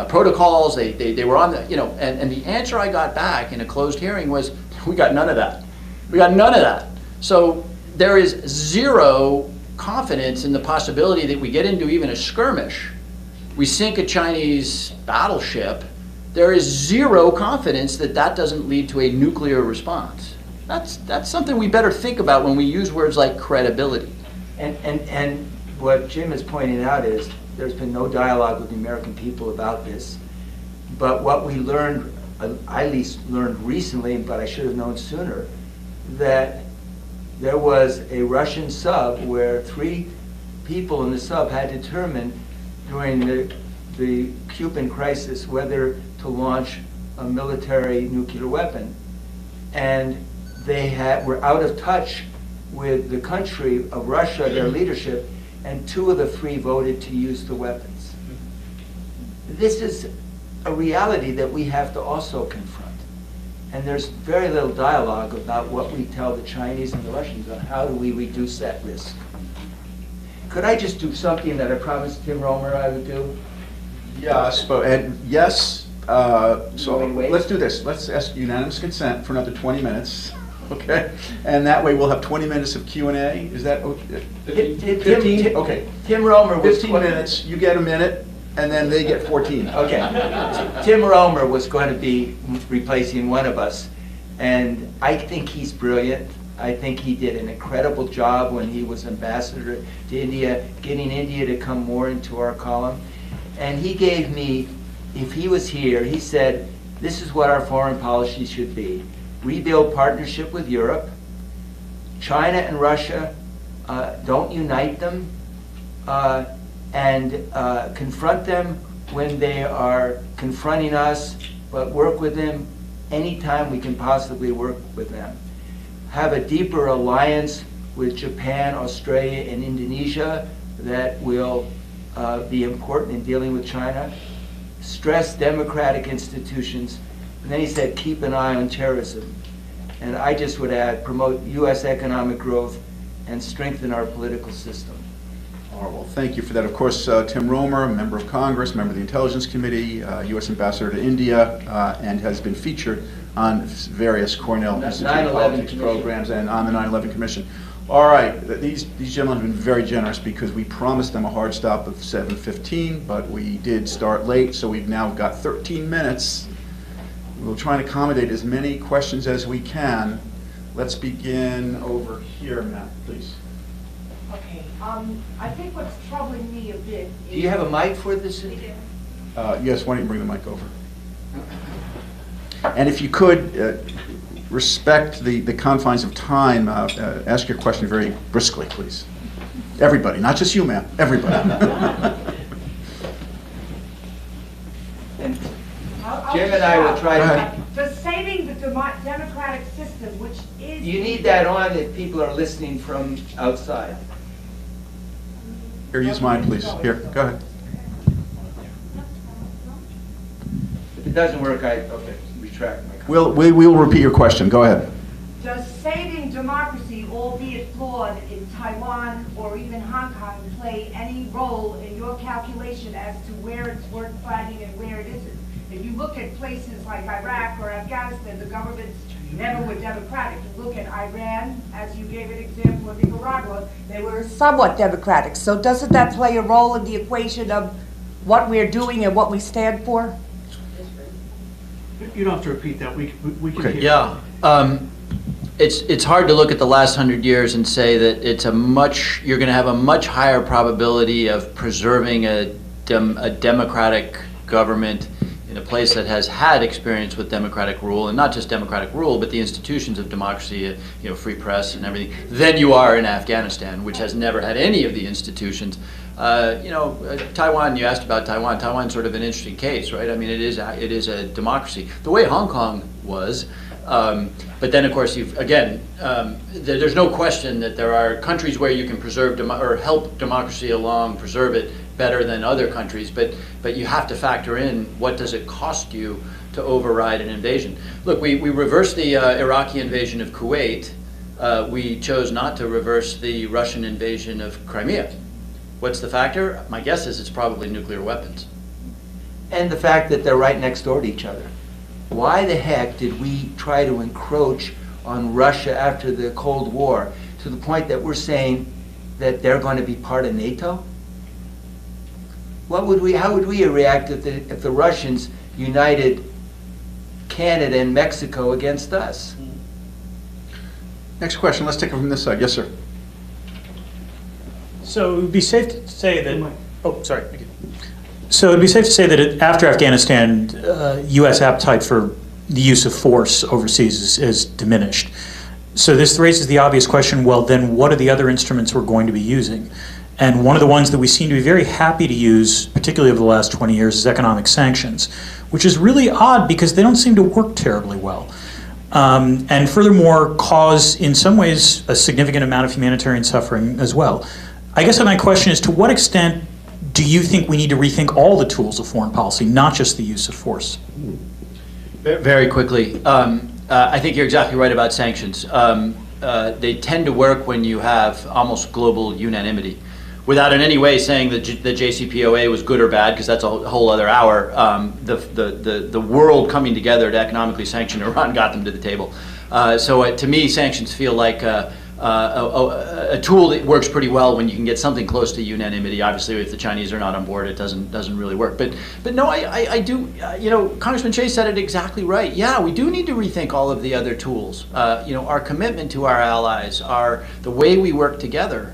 protocols. They were on the, and the answer I got back in a closed hearing was, we got none of that. We got none of that. So there is zero confidence in the possibility that we get into even a skirmish, we sink a Chinese battleship, there is zero confidence that that doesn't lead to a nuclear response. That's something we better think about when we use words like credibility. And what Jim is pointing out is there's been no dialogue with the American people about this. But what we learned, I at least learned recently, but I should have known sooner, that there was a Russian sub where 3 people in the sub had determined during the Cuban crisis whether to launch a military nuclear weapon. And they were out of touch with the country of Russia, their leadership, and 2 of the 3 voted to use the weapons. This is a reality that we have to also confront. And there's very little dialogue about what we tell the Chinese and the Russians on how do we reduce that risk. Could I just do something that I promised Tim Romer I would do? Yes, and yes, so Wait. let's do this. Let's ask unanimous consent for another 20 minutes, okay? And that way we'll have 20 minutes of Q&A. Is that okay? 15? Okay. Tim Romer was 15 minutes, you get a minute, and then they get 14. Okay. Tim Romer was going to be replacing one of us, and I think he's brilliant. I think he did an incredible job when he was ambassador to India, getting India to come more into our column. And he gave me, if he was here, he said, this is what our foreign policy should be. Rebuild partnership with Europe. China and Russia, don't unite them. And confront them when they are confronting us, but work with them anytime we can possibly work with them. Have a deeper alliance with Japan, Australia, and Indonesia that will be important in dealing with China. Stress democratic institutions. And then he said, keep an eye on terrorism. And I just would add, promote U.S. economic growth and strengthen our political system. All right, well, thank you for that. Of course, Tim Romer, a member of Congress, member of the Intelligence Committee, U.S. Ambassador to India, and has been featured on various Cornell Institute of Politics programs and on the 9/11 Commission. All right, these gentlemen have been very generous because we promised them a hard stop of 7:15, but we did start late, so we've now got 13 minutes. We'll try and accommodate as many questions as we can. Let's begin over here, Matt, please. Okay, I think what's troubling me a bit is... Do you have a mic for this? Yes, why don't you bring the mic over? And if you could, respect the confines of time, ask your question very briskly, please. Everybody, not just you, ma'am, everybody. And I'll Jim and I will try to... The saving the democratic system, which is... You need that on if people are listening from outside. Here, use mine, please. Here, go ahead. If it doesn't work, I retract my comment. We will repeat your question. Go ahead. Does saving democracy, albeit flawed, in Taiwan or even Hong Kong play any role in your calculation as to where it's worth fighting and where it isn't? If you look at places like Iraq or Afghanistan, the governments never were democratic. You look at Iran, as you gave an example of Nicaragua, they were somewhat democratic. So doesn't that play a role in the equation of what we're doing and what we stand for? You don't have to repeat that. We can Okay. hear. Yeah. It's hard to look at the last 100 years and say that you're going to have a much higher probability of preserving a democratic government in a place that has had experience with democratic rule, and not just democratic rule, but the institutions of democracy, free press and everything, than you are in Afghanistan, which has never had any of the institutions Taiwan, you asked about Taiwan. Taiwan's sort of an interesting case, right? I mean, it is a democracy. The way Hong Kong was, but then, of course, there's no question that there are countries where you can preserve or help democracy along, preserve it better than other countries, but you have to factor in what does it cost you to override an invasion. Look, we reversed the Iraqi invasion of Kuwait. We chose not to reverse the Russian invasion of Crimea. What's the factor? My guess is it's probably nuclear weapons. And the fact that they're right next door to each other. Why the heck did we try to encroach on Russia after the Cold War to the point that we're saying that they're going to be part of NATO? How would we react if the Russians united Canada and Mexico against us? Next question, let's take it from this side. Yes, sir. So it would be safe to say that, oh, sorry. So it would be safe to say that after Afghanistan, U.S. appetite for the use of force overseas is diminished. So this raises the obvious question, well, then what are the other instruments we're going to be using? And one of the ones that we seem to be very happy to use, particularly over the last 20 years, is economic sanctions, which is really odd because they don't seem to work terribly well. And furthermore, cause, in some ways, a significant amount of humanitarian suffering as well. I guess my question is, to what extent do you think we need to rethink all the tools of foreign policy, not just the use of force? Very quickly, I think you're exactly right about sanctions. They tend to work when you have almost global unanimity. Without in any way saying that the JCPOA was good or bad, because that's a whole other hour, the world coming together to economically sanction Iran got them to the table. So to me, sanctions feel like a tool that works pretty well when you can get something close to unanimity. Obviously, if the Chinese are not on board, it doesn't really work. But no, I do. Congressman Shea said it exactly right. Yeah, we do need to rethink all of the other tools. Our commitment to our allies, the way we work together.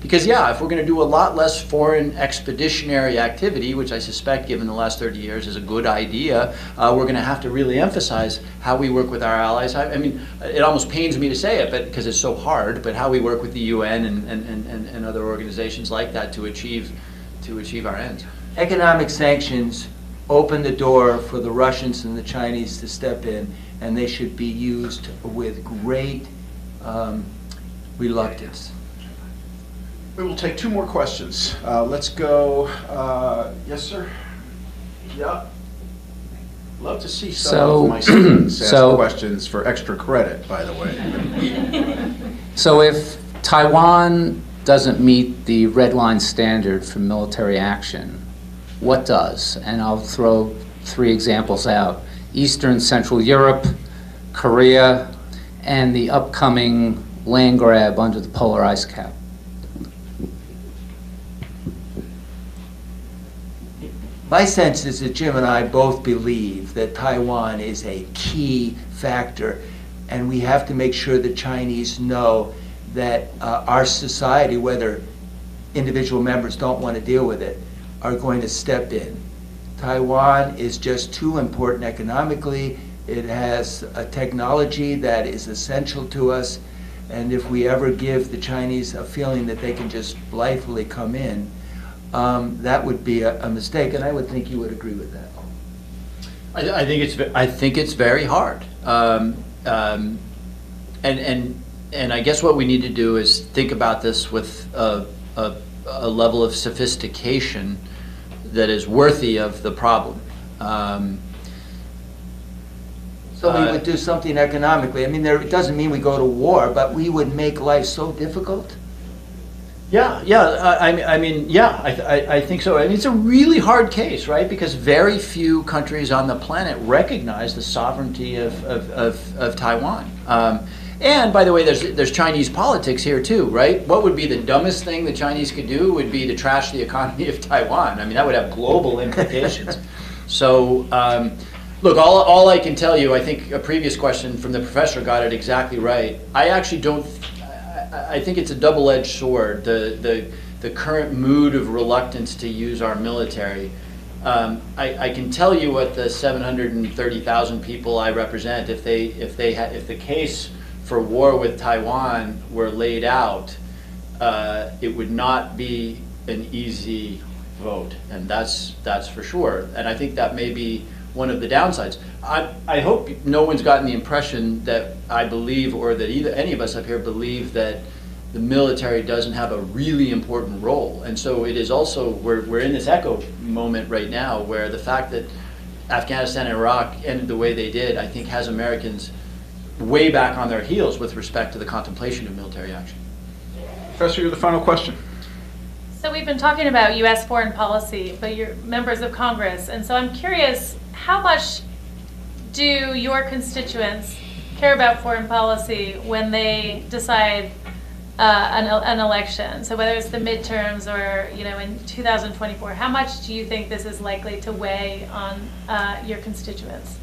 Because if we're going to do a lot less foreign expeditionary activity, which I suspect, given the last 30 years, is a good idea, we're going to have to really emphasize how we work with our allies. I mean, it almost pains me to say it, but because it's so hard, but how we work with the UN and other organizations like that to achieve our ends. Economic sanctions open the door for the Russians and the Chinese to step in, and they should be used with great reluctance. We will take two more questions. Let's go. Yes, sir. Yeah. Love to see some of my students ask questions for extra credit, by the way. So if Taiwan doesn't meet the red line standard for military action, what does? And I'll throw 3 examples out: Eastern Central Europe, Korea, and the upcoming land grab under the polar ice cap. My sense is that Jim and I both believe that Taiwan is a key factor, and we have to make sure the Chinese know that our society, whether individual members don't want to deal with it, are going to step in. Taiwan is just too important economically. It has a technology that is essential to us, and if we ever give the Chinese a feeling that they can just blithely come in, that would be a mistake, and I would think you would agree with that. I think it's very hard, and I guess what we need to do is think about this with a level of sophistication that is worthy of the problem. So we would do something economically. I mean, it doesn't mean we go to war, but we would make life so difficult. I think so. I mean, it's a really hard case, right? Because very few countries on the planet recognize the sovereignty of Taiwan. And by the way, there's Chinese politics here too, right? What would be the dumbest thing the Chinese could do would be to trash the economy of Taiwan. I mean, that would have global implications. So, look, all I can tell you, I think a previous question from the professor got it exactly right. I actually don't. I think it's a double-edged sword, the current mood of reluctance to use our military. I can tell you what the 730,000 people I represent, if the case for war with Taiwan were laid out, it would not be an easy vote, and that's for sure. And I think that may be one of the downsides. I hope no one's gotten the impression that I believe, or that any of us up here believe, that the military doesn't have a really important role. And so it is also, we're in this echo moment right now where the fact that Afghanistan and Iraq ended the way they did, I think has Americans way back on their heels with respect to the contemplation of military action. Professor, you're the final question. So we've been talking about U.S. foreign policy, but you're members of Congress, and so I'm curious, how much do your constituents care about foreign policy when they decide an election? So whether it's the midterms or, in 2024, how much do you think this is likely to weigh on your constituents?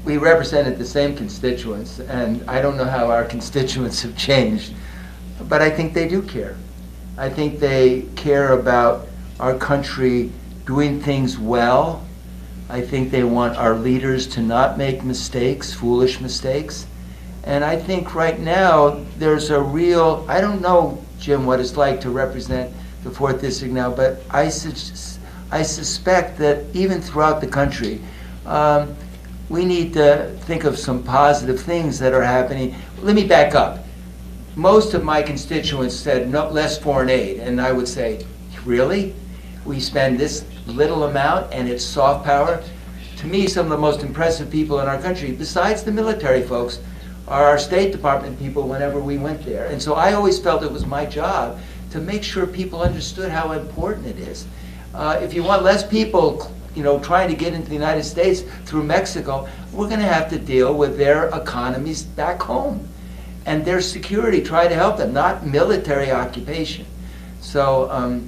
We represented the same constituents, and I don't know how our constituents have changed, but I think they do care. I think they care about our country doing things well. I think they want our leaders to not make mistakes, foolish mistakes. And I think right now there's a real, I don't know, Jim, what it's like to represent the 4th District now, but I suspect that even throughout the country, we need to think of some positive things that are happening. Let me back up. Most of my constituents said no, less foreign aid, and I would say, really? We spend this little amount and it's soft power? To me, some of the most impressive people in our country, besides the military folks, are our State Department people whenever we went there. And so I always felt it was my job to make sure people understood how important it is. If you want less people trying to get into the United States through Mexico, we're going to have to deal with their economies back home and their security, try to help them, not military occupation. So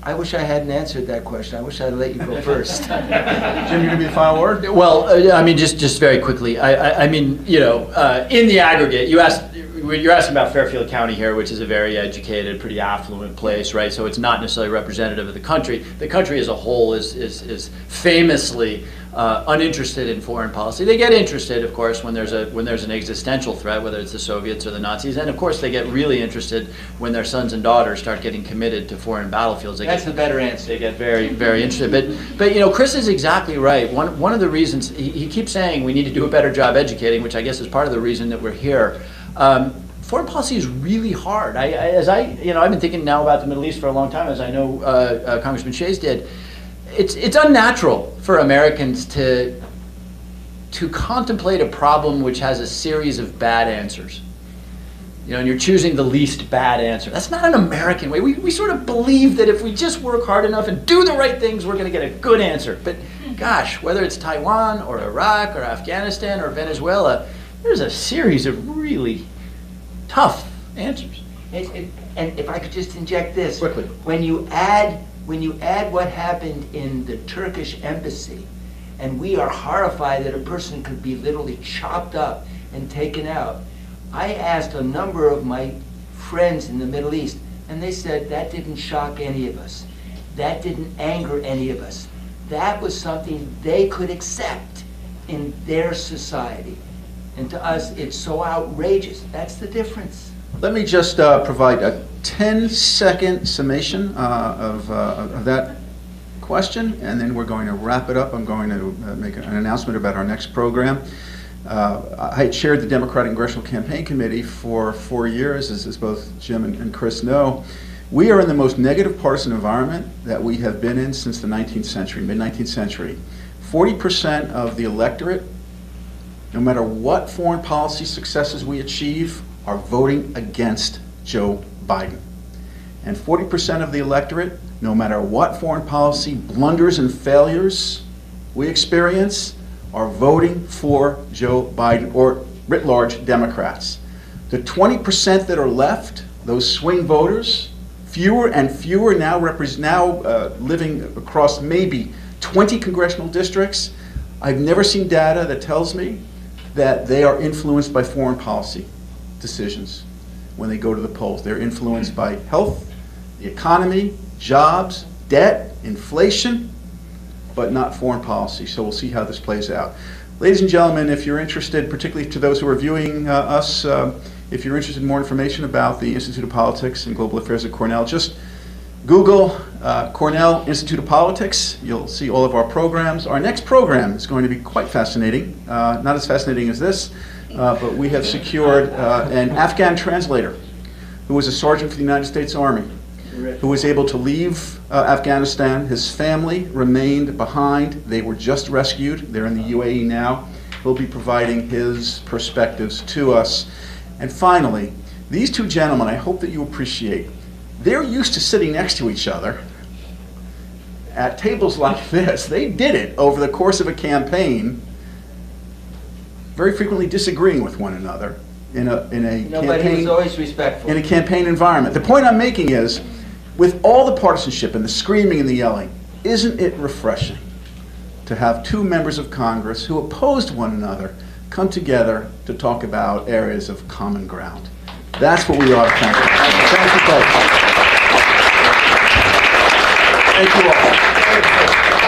I wish I hadn't answered that question. I wish I'd let you go first. Jim, you're going to be the final word? Well, I mean, just very quickly, I mean, in the aggregate, you're asking about Fairfield County here, which is a very educated, pretty affluent place, right? So it's not necessarily representative of the country. The country as a whole is famously uninterested in foreign policy. They get interested, of course, when there's an existential threat, whether it's the Soviets or the Nazis, and of course they get really interested when their sons and daughters start getting committed to foreign battlefields. That's the better answer. They get very, very interested. But Chris is exactly right. One of the reasons he keeps saying we need to do a better job educating, which I guess is part of the reason that we're here. Foreign policy is really hard. I've been thinking now about the Middle East for a long time, as I know Congressman Shays did. It's unnatural for Americans to contemplate a problem which has a series of bad answers. And you're choosing the least bad answer. That's not an American way. We sort of believe that if we just work hard enough and do the right things, we're going to get a good answer. But gosh, whether it's Taiwan or Iraq or Afghanistan or Venezuela, there's a series of really tough answers. And if I could just inject this. Quickly. When you add what happened in the Turkish embassy, and we are horrified that a person could be literally chopped up and taken out, I asked a number of my friends in the Middle East, and they said that didn't shock any of us. That didn't anger any of us. That was something they could accept in their society. And to us, it's so outrageous. That's the difference. Let me just provide a 10-second summation of that question, and then we're going to wrap it up. I'm going to make an announcement about our next program. I chaired the Democratic Congressional Campaign Committee for 4 years, as both Jim and Chris know. We are in the most negative partisan environment that we have been in since the 19th century, mid-19th century. 40% of the electorate, no matter what foreign policy successes we achieve, are voting against Joe Biden. And 40% of the electorate, no matter what foreign policy blunders and failures we experience, are voting for Joe Biden, or writ large Democrats. The 20% that are left, those swing voters, fewer and fewer now living across maybe 20 congressional districts. I've never seen data that tells me that they are influenced by foreign policy decisions when they go to the polls. They're influenced by health, the economy, jobs, debt, inflation, but not foreign policy. So we'll see how this plays out. Ladies and gentlemen, if you're interested, particularly to those who are viewing us If you're interested in more information about the Institute of Politics and Global Affairs at Cornell, just Google Cornell Institute of Politics. You'll see all of our programs. Our next program is going to be quite fascinating. Not as fascinating as this, but we have secured an Afghan translator who was a sergeant for the United States Army, who was able to leave Afghanistan. His family remained behind. They were just rescued. They're in the UAE now. He'll be providing his perspectives to us. And finally, these two gentlemen, I hope that you appreciate, they're used to sitting next to each other at tables like this. They did it over the course of a campaign, very frequently disagreeing with one another in a Nobody campaign, was always respectful. in a campaign environment. The point I'm making is, with all the partisanship and the screaming and the yelling, isn't it refreshing to have two members of Congress who opposed one another come together to talk about areas of common ground? That's what we ought to thank you. Thank you both. Thank you all.